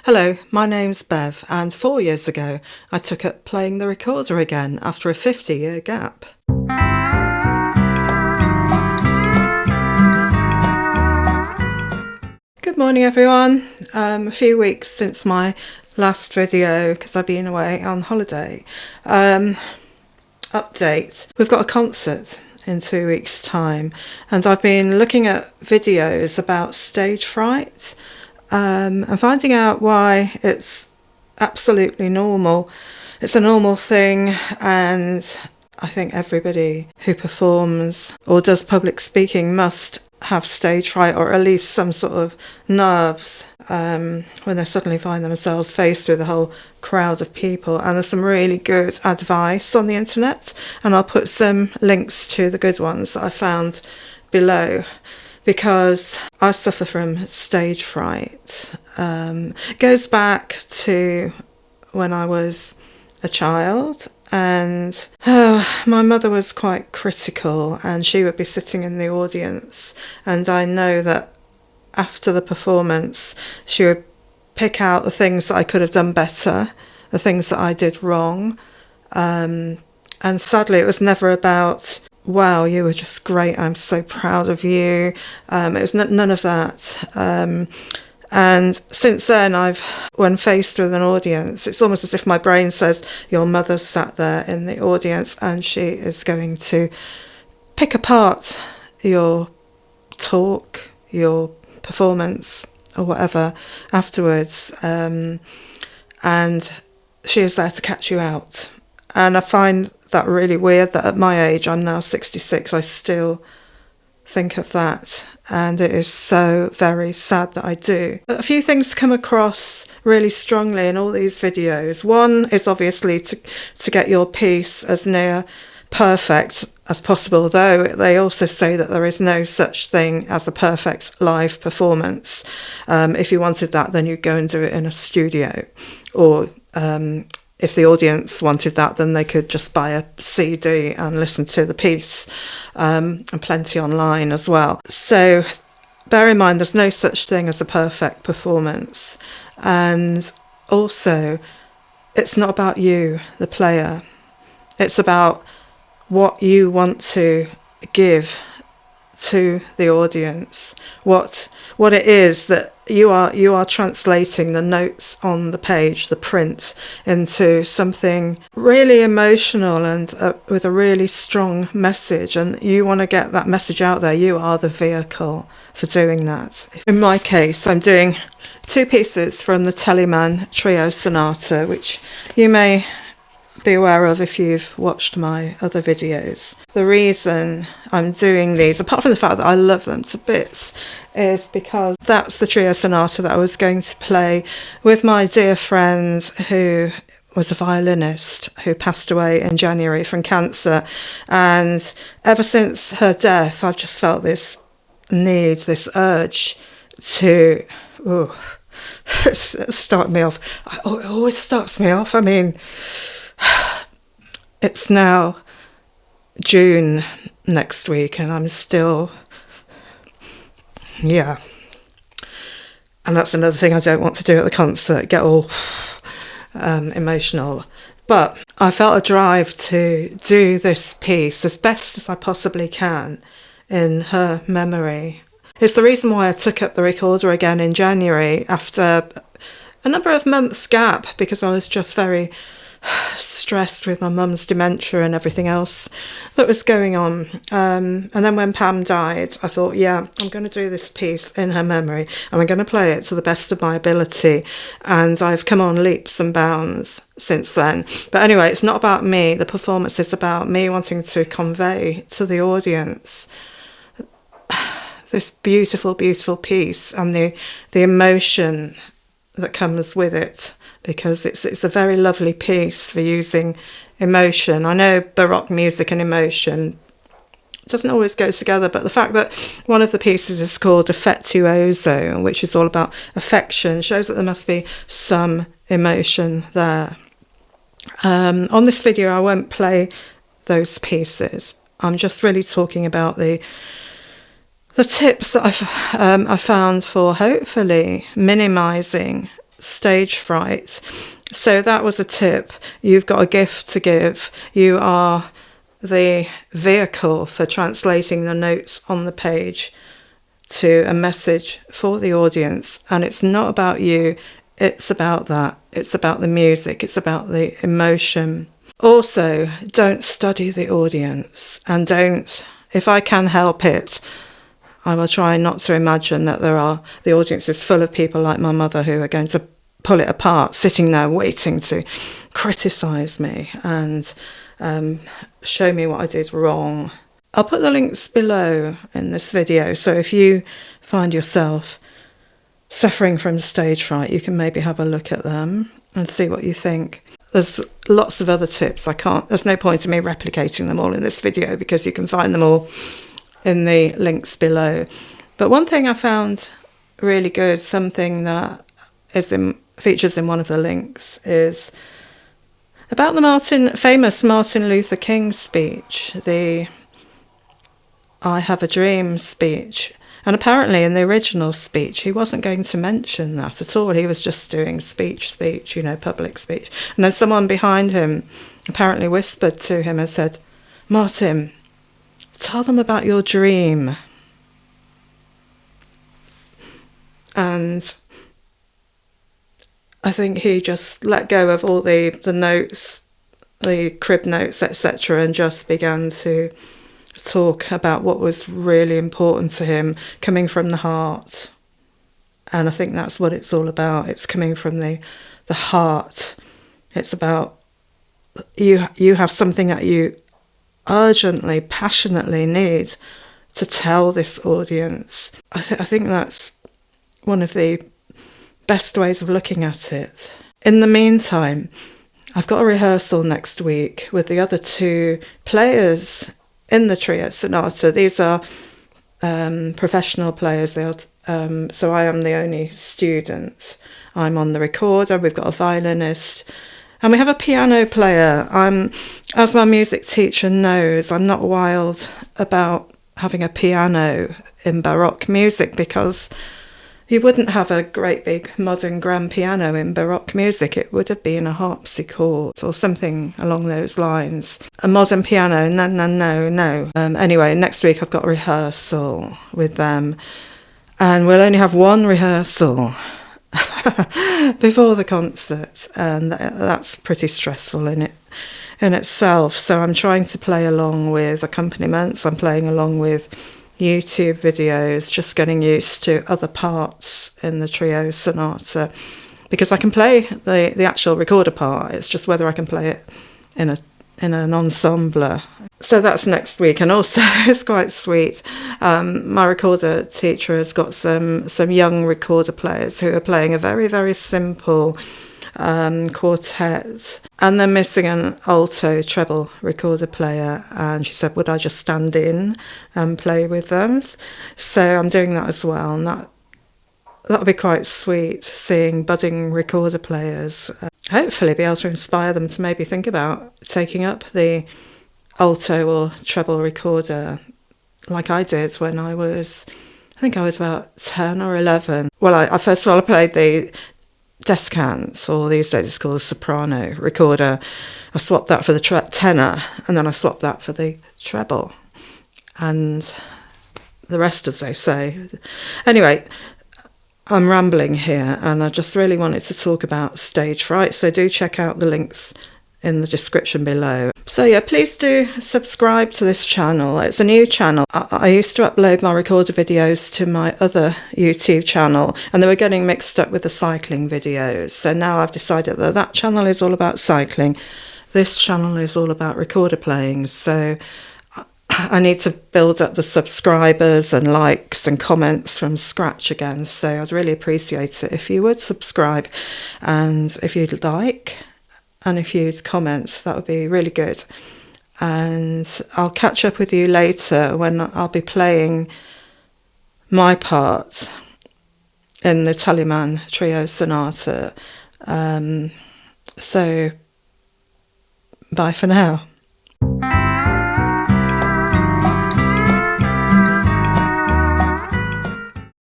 Hello, my name's Bev, and 4 years ago I took up playing the recorder again after a 50-year gap. Good morning everyone. A few weeks since my last video because I've been away on holiday. Update. We've got a concert in 2 weeks' time, and I've been looking at videos about stage fright and finding out why it's absolutely normal. It's a normal thing, and I think everybody who performs or does public speaking must have stage fright, or at least some sort of nerves when they suddenly find themselves faced with a whole crowd of people. And there's some really good advice on the internet, and I'll put some links to the good ones that I found below, because I suffer from stage fright. It goes back to when I was a child, and my mother was quite critical, and she would be sitting in the audience, and I know that after the performance she would pick out the things that I could have done better, the things that I did wrong, and sadly it was never about, wow, you were just great, I'm so proud of you. It was none of that. And since then, when faced with an audience, it's almost as if my brain says, your mother's sat there in the audience and she is going to pick apart your talk, your performance, or whatever afterwards. And she is there to catch you out. And I find that really weird that at my age, I'm now 66, I still think of that, and it is so very sad that I do. A few things come across really strongly in all these videos. One is obviously to get your piece as near perfect as possible, though they also say that there is no such thing as a perfect live performance. If you wanted that, then you'd go and do it in a studio, or if the audience wanted that, then they could just buy a CD and listen to the piece, and plenty online as well. So bear in mind, there's no such thing as a perfect performance. And also, it's not about you, the player. It's about what you want to give to the audience, what it is that you are translating the notes on the page, the print, into something really emotional and with a really strong message, and you want to get that message out there. You are the vehicle for doing that. In my case, I'm doing 2 pieces from the Telemann Trio Sonata, which you may be aware of if you've watched my other videos. The reason I'm doing these, apart from the fact that I love them to bits, is because that's the Trio Sonata that I was going to play with my dear friend who was a violinist who passed away in January from cancer. And ever since her death, I've just felt this need, this urge to start me off. It always starts me off. I mean, it's now June next week and I'm still, and that's another thing I don't want to do at the concert, get all emotional. But I felt a drive to do this piece as best as I possibly can in her memory. It's the reason why I took up the recorder again in January after a number of months gap, because I was just very stressed with my mum's dementia and everything else that was going on. And then when Pam died, I thought, I'm going to do this piece in her memory and I'm going to play it to the best of my ability. And I've come on leaps and bounds since then. But anyway, it's not about me. The performance is about me wanting to convey to the audience this beautiful, beautiful piece and the emotion that comes with it, because it's a very lovely piece for using emotion. I know Baroque music and emotion doesn't always go together, but the fact that one of the pieces is called Affettuoso, which is all about affection, shows that there must be some emotion there. On this video I won't play those pieces. I'm just really talking about the tips that I found for hopefully minimising stage fright. So that was a tip. You've got a gift to give. You are the vehicle for translating the notes on the page to a message for the audience. And it's not about you. It's about that. It's about the music. It's about the emotion. Also, don't study the audience, and don't, if I can help it, I will try not to imagine that the audience is full of people like my mother who are going to pull it apart, sitting there waiting to criticise me and show me what I did wrong. I'll put the links below in this video, so if you find yourself suffering from stage fright, you can maybe have a look at them and see what you think. There's lots of other tips. There's no point in me replicating them all in this video because you can find them all in the links below. But one thing I found really good, something that features in one of the links, is about the famous Martin Luther King speech, the I Have a Dream speech. And apparently in the original speech, he wasn't going to mention that at all. He was just doing speech, public speech. And then someone behind him apparently whispered to him and said, "Martin, tell them about your dream." And I think he just let go of all the notes, the crib notes, etc., and just began to talk about what was really important to him, coming from the heart. And I think that's what it's all about. It's coming from the heart. It's about you have something that you urgently, passionately need to tell this audience. I think that's one of the best ways of looking at it. In the meantime, I've got a rehearsal next week with the other two players in the trio sonata. These are professional players. So I am the only student. I'm on the recorder. We've got a violinist, and we have a piano player. As my music teacher knows, I'm not wild about having a piano in Baroque music, because you wouldn't have a great big modern grand piano in Baroque music. It would have been a harpsichord or something along those lines. A modern piano, no. Anyway, next week I've got a rehearsal with them, and we'll only have one rehearsal before the concert, and that's pretty stressful in itself. So I'm trying to play along with accompaniments. I'm playing along with YouTube videos, just getting used to other parts in the trio sonata, because I can play the actual recorder part. It's just whether I can play it in an ensemble. So that's next week. And also it's quite sweet, my recorder teacher has got some young recorder players who are playing a very, very simple quartet, and they're missing an alto treble recorder player, and she said, would I just stand in and play with them? So I'm doing that as well, and that'll be quite sweet, seeing budding recorder players hopefully be able to inspire them to maybe think about taking up the alto or treble recorder like I did when I was about 10 or 11. Well, I first of all I played the descant, or these days it's called a soprano recorder. I swapped that for the tenor, and then I swapped that for the treble, and the rest, as they say. Anyway, I'm rambling here, and I just really wanted to talk about stage fright, so do check out the links in the description below. So yeah, please do subscribe to this channel. It's a new channel. I used to upload my recorder videos to my other YouTube channel, and they were getting mixed up with the cycling videos. So now I've decided that channel is all about cycling. This channel is all about recorder playing. So I need to build up the subscribers and likes and comments from scratch again. So I'd really appreciate it if you would subscribe, and if you'd like, and if you'd comment, that would be really good. And I'll catch up with you later when I'll be playing my part in the Telemann trio sonata. So bye for now.